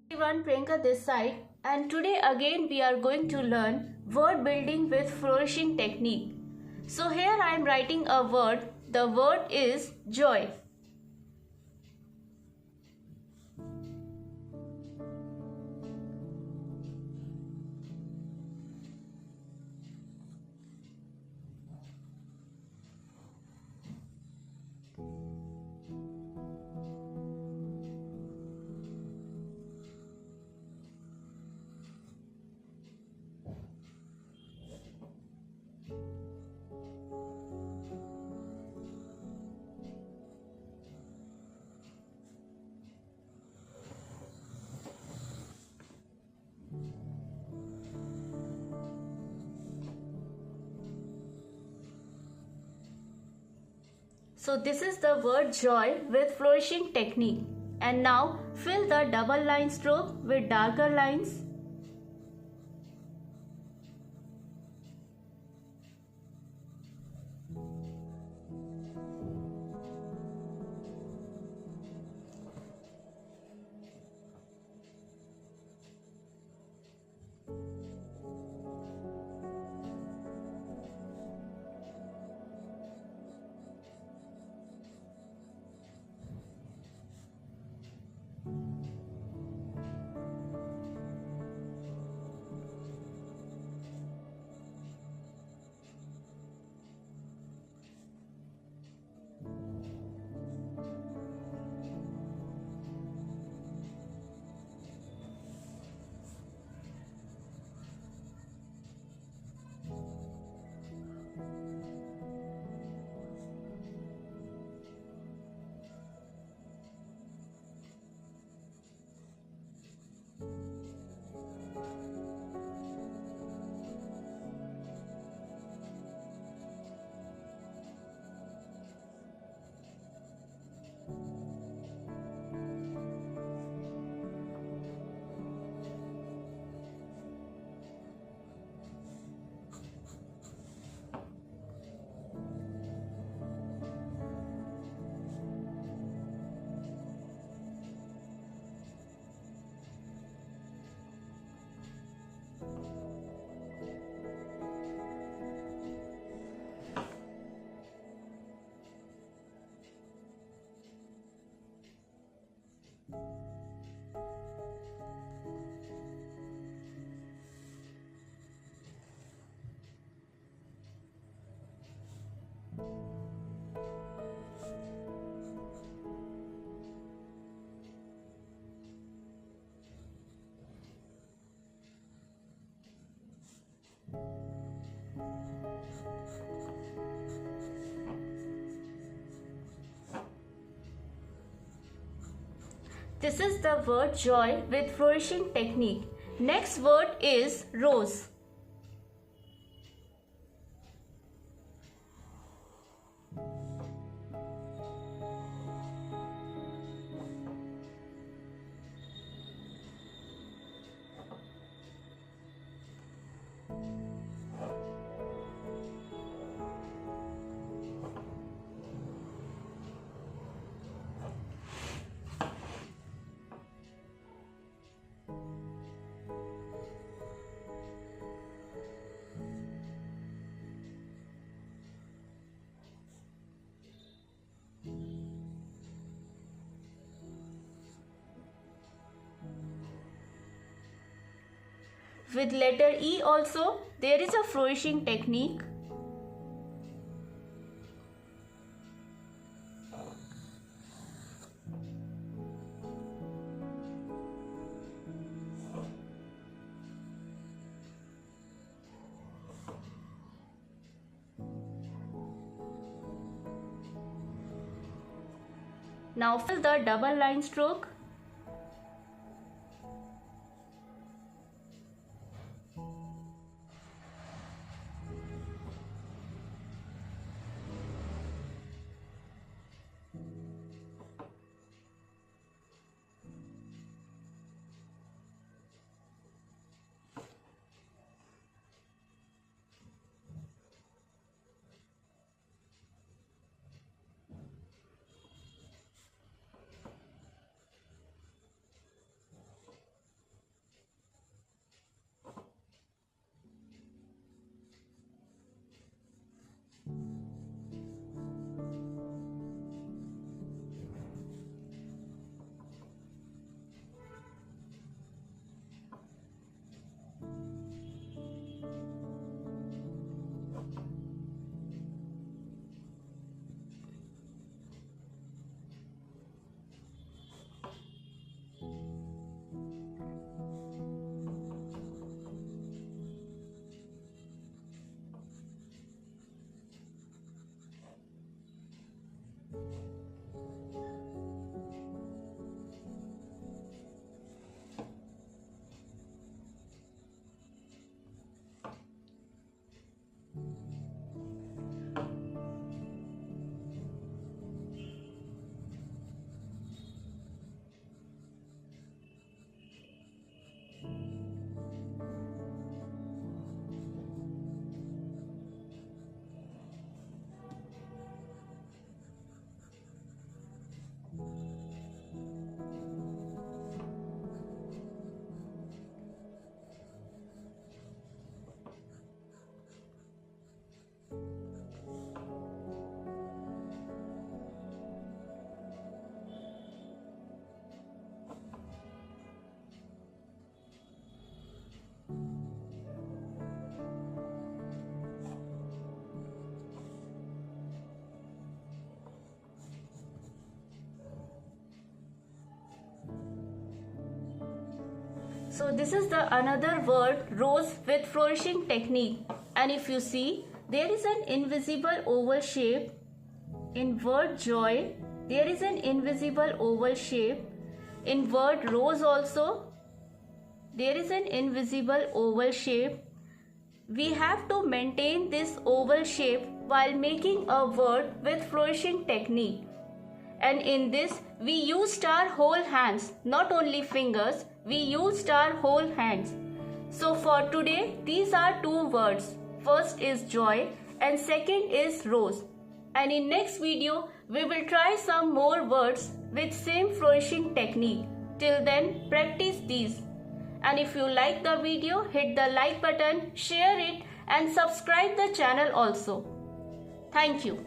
Everyone, Priyanka this side, and today again we are going to learn word building with flourishing technique. So here I am writing a word. The word is joy. So this is the word joy with flourishing technique. And now fill the double line stroke with darker lines. This is the word joy with flourishing technique. Next word is rose. With letter E also, there is a flourishing technique. Now fill the double line stroke. So this is the another word rose with flourishing technique. And if you see, there is an invisible oval shape. In word joy, there is an invisible oval shape. In word rose also, there is an invisible oval shape. We have to maintain this oval shape while making a word with flourishing technique. And in this, we used our whole hands, not only fingers, we used our whole hands. So for today, these are two words. First is joy and second is rose. And in next video, we will try some more words with same flourishing technique. Till then, practice these. And if you like the video, hit the like button, share it and subscribe the channel also. Thank you.